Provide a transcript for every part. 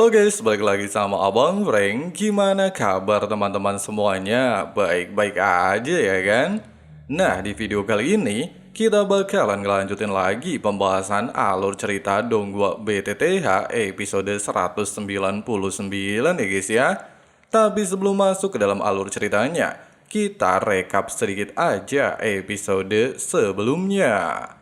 Halo guys, balik lagi sama Abang Frank. Gimana kabar teman-teman semuanya? Baik-baik aja ya kan? Nah, di video kali ini kita bakalan ngelanjutin lagi pembahasan alur cerita Donggua BTTH episode 199 ya guys ya. Tapi sebelum masuk ke dalam alur ceritanya, kita rekap sedikit aja episode sebelumnya.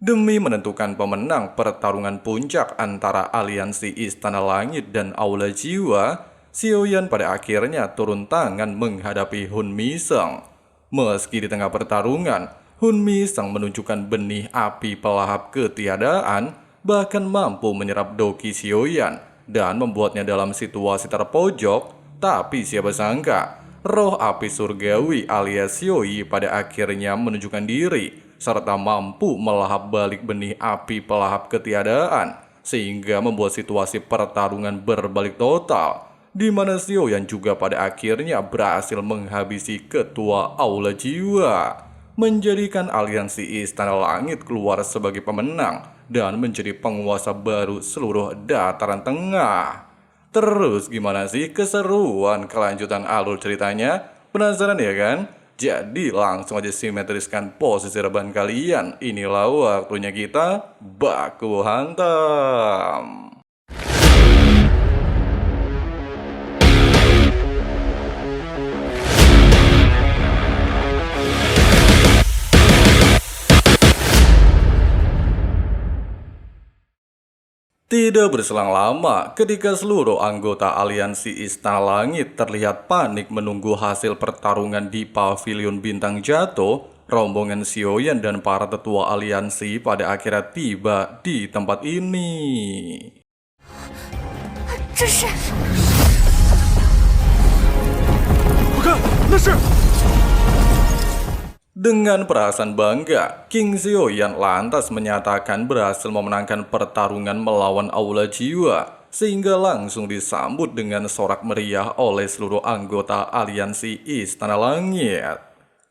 Demi menentukan pemenang pertarungan puncak antara aliansi Istana Langit dan Aula Jiwa, Xiaoyan pada akhirnya turun tangan menghadapi Hun Miseng. Meski di tengah pertarungan, Hun Miseng menunjukkan benih api pelahap ketiadaan, bahkan mampu menyerap Doki Xiaoyan dan membuatnya dalam situasi terpojok. Tapi siapa sangka, roh api surgawi alias Xiaoyi pada akhirnya menunjukkan diri serta mampu melahap balik benih api pelahap ketiadaan, sehingga membuat situasi pertarungan berbalik total, di mana Xiaoyan juga pada akhirnya berhasil menghabisi ketua Aula Jiwa, menjadikan aliansi Istana Langit keluar sebagai pemenang dan menjadi penguasa baru seluruh dataran tengah. Terus gimana sih keseruan kelanjutan alur ceritanya? Penasaran ya kan? Jadi langsung aja simetriskan posisi rebahan kalian. Inilah waktunya kita baku hantam. Tidak berselang lama, ketika seluruh anggota aliansi Istana Langit terlihat panik menunggu hasil pertarungan di Pavilion Bintang Jatuh, rombongan Xiaoyan dan para tetua aliansi pada akhirnya tiba di tempat ini. Dengan perasaan bangga, King Xiaoyan lantas menyatakan berhasil memenangkan pertarungan melawan Aula Jiwa, sehingga langsung disambut dengan sorak meriah oleh seluruh anggota aliansi Istana Langit.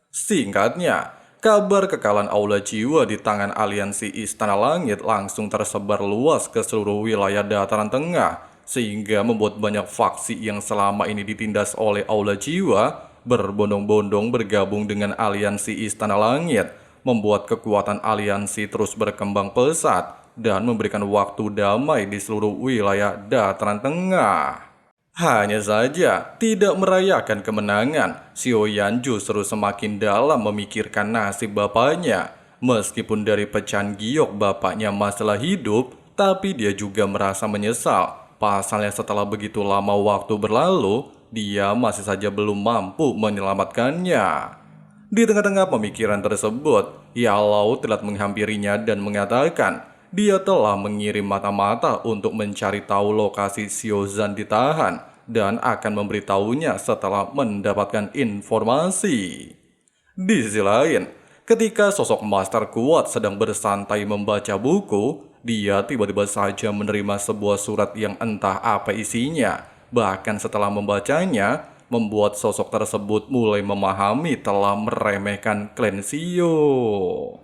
Singkatnya, kabar kekalahan Aula Jiwa di tangan aliansi Istana Langit langsung tersebar luas ke seluruh wilayah dataran tengah, sehingga membuat banyak faksi yang selama ini ditindas oleh Aula Jiwa berbondong-bondong bergabung dengan aliansi Istana Langit, membuat kekuatan aliansi terus berkembang pesat dan memberikan waktu damai di seluruh wilayah dataran tengah. Hanya saja, tidak merayakan kemenangan, Xiaoyan justru semakin dalam memikirkan nasib bapaknya. Meskipun dari pecahan giok bapaknya masalah hidup, tapi dia juga merasa menyesal. Pasalnya setelah begitu lama waktu berlalu, dia masih saja belum mampu menyelamatkannya. Di tengah-tengah pemikiran tersebut, Yalao telah menghampirinya dan mengatakan dia telah mengirim mata-mata untuk mencari tahu lokasi Xiaozan ditahan dan akan memberitahunya setelah mendapatkan informasi. Di sisi lain, ketika sosok master kuat sedang bersantai membaca buku, dia tiba-tiba saja menerima sebuah surat yang entah apa isinya. Bahkan setelah membacanya, membuat sosok tersebut mulai memahami telah meremehkan klan Xiao.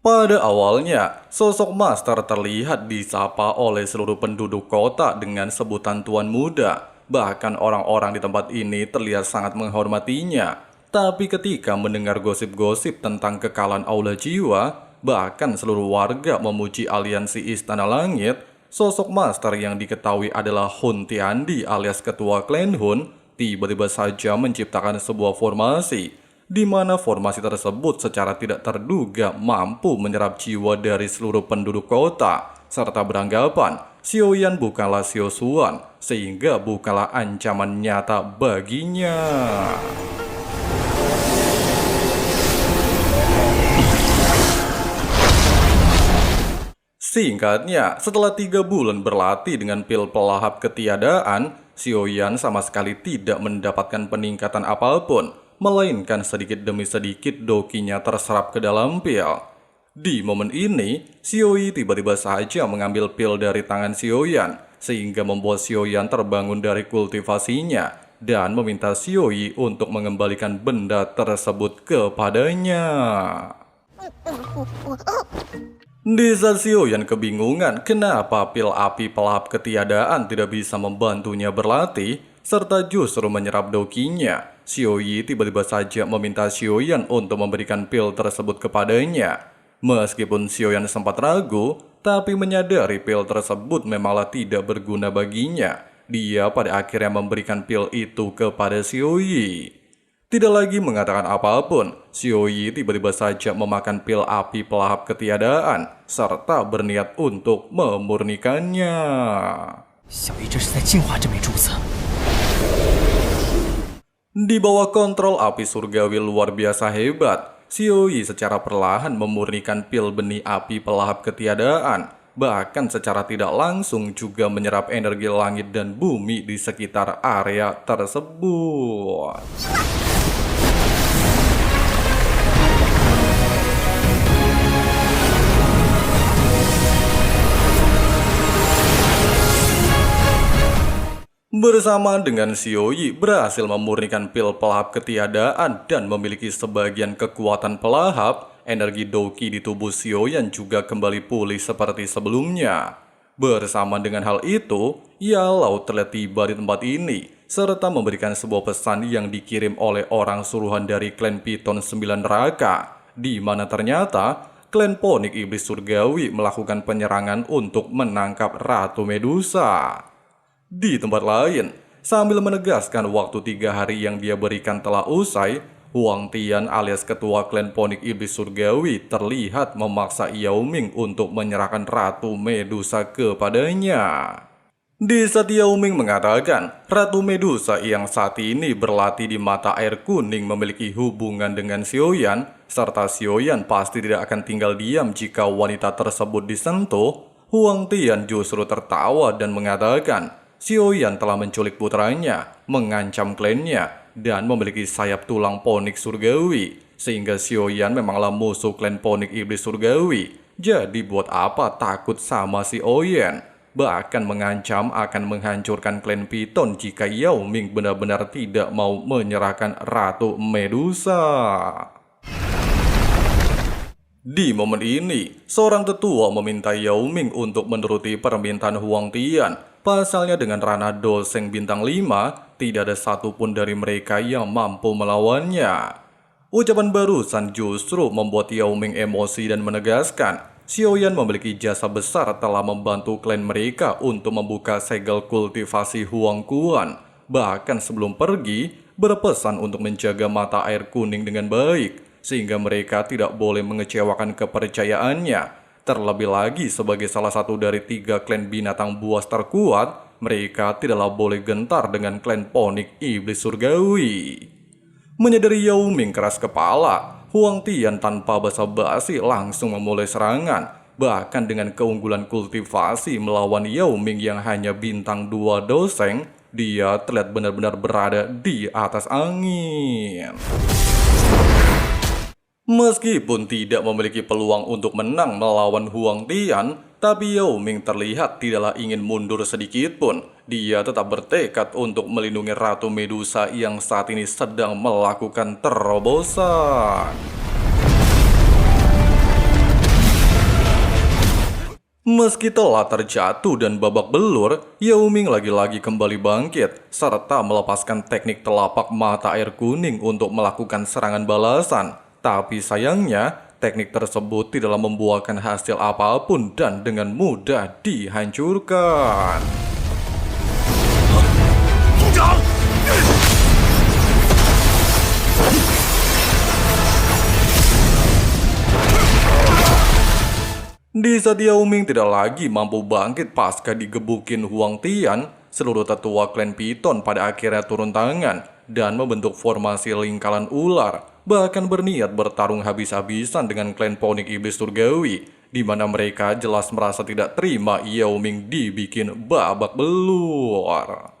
Pada awalnya, sosok master terlihat disapa oleh seluruh penduduk kota dengan sebutan Tuan Muda. Bahkan orang-orang di tempat ini terlihat sangat menghormatinya. Tapi ketika mendengar gosip-gosip tentang kekalahan Aula Jiwa, bahkan seluruh warga memuji aliansi Istana Langit, sosok master yang diketahui adalah Hun Tiandi alias ketua klan Hun, tiba-tiba saja menciptakan sebuah formasi, di mana formasi tersebut secara tidak terduga mampu menyerap jiwa dari seluruh penduduk kota, serta beranggapan Xiaoyan bukanlah Xiao Xuan, sehingga bukanlah ancaman nyata baginya. Singkatnya, setelah 3 bulan berlatih dengan pil pelahap ketiadaan, Xiaoyan sama sekali tidak mendapatkan peningkatan apapun, melainkan sedikit demi sedikit dokinya terserap ke dalam pil. Di momen ini, Xiaoyi tiba-tiba saja mengambil pil dari tangan Xiaoyan, sehingga membuat Xiaoyan terbangun dari kultivasinya dan meminta Xiaoyi untuk mengembalikan benda tersebut kepadanya. Di saat Xiaoyan kebingungan kenapa pil api pelahap ketiadaan tidak bisa membantunya berlatih, serta justru menyerap dokinya, Xiaoyi tiba-tiba saja meminta Xiaoyan untuk memberikan pil tersebut kepadanya. Meskipun Xiaoyan sempat ragu, tapi menyadari pil tersebut memanglah tidak berguna baginya, dia pada akhirnya memberikan pil itu kepada Xiaoyi. Tidak lagi mengatakan apapun, Xiaoyi tiba-tiba saja memakan pil api pelahap ketiadaan, serta berniat untuk memurnikannya. 小姨这是在净化这枚珠子。 Di bawah kontrol api surgawi luar biasa hebat, Xiaoyi secara perlahan memurnikan pil benih api pelahap ketiadaan, bahkan secara tidak langsung juga menyerap energi langit dan bumi di sekitar area tersebut. Bersama dengan Xiaoyi berhasil memurnikan pil pelahap ketiadaan dan memiliki sebagian kekuatan pelahap, energi Doki di tubuh Xiaoyan juga kembali pulih seperti sebelumnya. Bersama dengan hal itu, Yalao telah tiba di tempat ini, serta memberikan sebuah pesan yang dikirim oleh orang suruhan dari klan Piton 9 Neraka, di mana ternyata klan Ponik Iblis Surgawi melakukan penyerangan untuk menangkap Ratu Medusa. Di tempat lain, sambil menegaskan waktu 3 hari yang dia berikan telah usai, Huang Tian alias ketua klan Ponik Iblis Surgawi terlihat memaksa Yao Ming untuk menyerahkan Ratu Medusa kepadanya. Di saat Yao Ming mengatakan, Ratu Medusa yang saat ini berlatih di mata air kuning memiliki hubungan dengan Xiaoyan, serta Xiaoyan pasti tidak akan tinggal diam jika wanita tersebut disentuh, Huang Tian justru tertawa dan mengatakan, Xiaoyan telah menculik putranya, mengancam klannya, dan memiliki sayap tulang Ponik Surgawi, sehingga Xiaoyan memanglah musuh klan Ponik Iblis Surgawi. Jadi buat apa takut sama si Oyen? Bahkan mengancam akan menghancurkan klan Piton jika Yao Ming benar-benar tidak mau menyerahkan Ratu Medusa. Di momen ini, seorang tetua meminta Yao Ming untuk menuruti permintaan Huang Tian. Pasalnya dengan ranah Doseng bintang 5, tidak ada satupun dari mereka yang mampu melawannya. Ucapan barusan justru membuat Yao Ming emosi dan menegaskan, Xiaoyan memiliki jasa besar telah membantu klan mereka untuk membuka segel kultivasi Huang Kuan. Bahkan sebelum pergi, berpesan untuk menjaga mata air kuning dengan baik, sehingga mereka tidak boleh mengecewakan kepercayaannya. Terlebih lagi sebagai salah satu dari 3 klan binatang buas terkuat, mereka tidaklah boleh gentar dengan klan Ponik Iblis Surgawi. Menyadari Yao Ming keras kepala, Huang Tian tanpa basa-basi langsung memulai serangan. Bahkan dengan keunggulan kultivasi melawan Yao Ming yang hanya bintang 2 Doseng, dia terlihat benar-benar berada di atas angin. Meskipun tidak memiliki peluang untuk menang melawan Huang Tian, tapi Yao Ming terlihat tidaklah ingin mundur sedikit pun. Dia tetap bertekad untuk melindungi Ratu Medusa yang saat ini sedang melakukan terobosan. Meski telah terjatuh dan babak belur, Yao Ming lagi-lagi kembali bangkit, serta melepaskan teknik telapak mata air kuning untuk melakukan serangan balasan. Tapi sayangnya, teknik tersebut tidaklah membuahkan hasil apapun dan dengan mudah dihancurkan. Di saat Yao Ming tidak lagi mampu bangkit pasca digebukin Huang Tian, seluruh tetua klan Piton pada akhirnya turun tangan dan membentuk formasi lingkaran ular, bahkan berniat bertarung habis-habisan dengan klan Ponik Iblis Surgawi, di mana mereka jelas merasa tidak terima Yao Ming dibikin babak belur.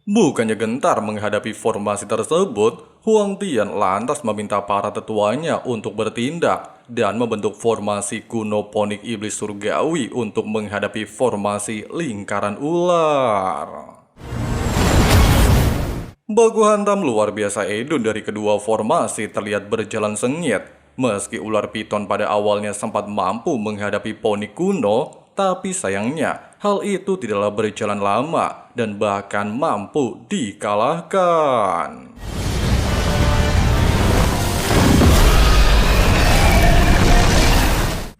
Bukannya gentar menghadapi formasi tersebut, Huang Tian lantas meminta para tetuanya untuk bertindak dan membentuk formasi kuno Ponik Iblis Surgawi untuk menghadapi formasi lingkaran ular. Baku hantam luar biasa edun dari kedua formasi terlihat berjalan sengit. Meski ular piton pada awalnya sempat mampu menghadapi poni kuno, tapi sayangnya hal itu tidaklah berjalan lama dan bahkan mampu dikalahkan.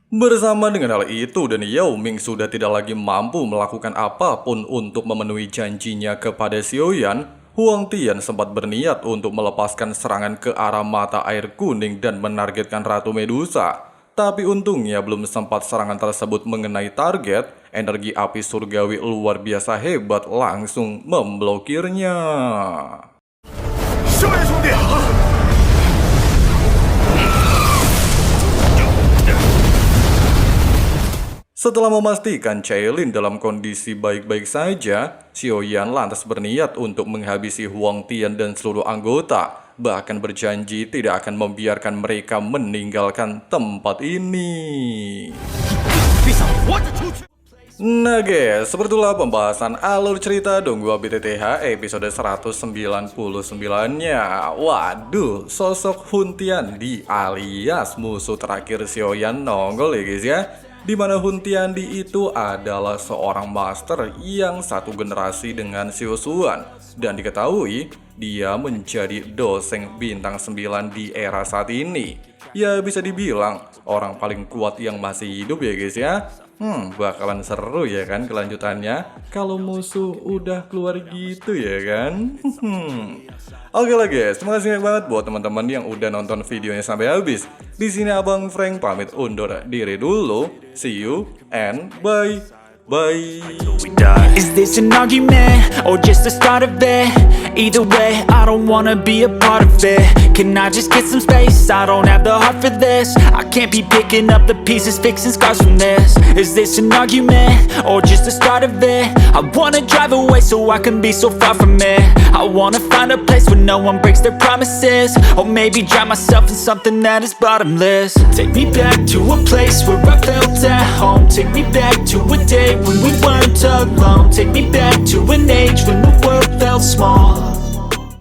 Bersama dengan hal itu, dan Yao Ming sudah tidak lagi mampu melakukan apapun untuk memenuhi janjinya kepada Xiaoyan, Huang Tian sempat berniat untuk melepaskan serangan ke arah mata air kuning dan menargetkan Ratu Medusa. Tapi untungnya belum sempat serangan tersebut mengenai target, energi api surgawi luar biasa hebat langsung memblokirnya. Setelah memastikan Cailin dalam kondisi baik-baik saja, Xiaoyan lantas berniat untuk menghabisi Huang Tian dan seluruh anggota, bahkan berjanji tidak akan membiarkan mereka meninggalkan tempat ini. Nah guys, seperti itulah pembahasan alur cerita Donghua BTTH episode 199-nya. Waduh, sosok Hun Tiandi alias musuh terakhir Xiaoyan nongol ya guys ya. Dimana Hun Tiandi itu adalah seorang master yang satu generasi dengan Xiao Xuan, dan diketahui dia menjadi dosen bintang 9 di era saat ini. Ya bisa dibilang orang paling kuat yang masih hidup ya guys ya. Bakalan seru ya kan kelanjutannya kalau musuh udah keluar gitu ya kan. Oke lah guys, terima kasih banget buat teman-teman yang udah nonton videonya sampai habis. Di sini Abang Frank pamit undur diri dulu. See you and bye. Bye. Is this an argument or just the start of it? Either way, I don't wanna be a part of it. Can I just get some space? I don't have the heart for this. I can't be picking up the pieces, fixing scars from this. Is this an argument or just the start of it? I wanna drive away so I can be so far from it. I wanna find a place where no one breaks their promises, or maybe drown myself in something that is bottomless. Take me back to a place where I felt at home. Take me back to a day when we weren't alone. Take me back to an age when the world felt small.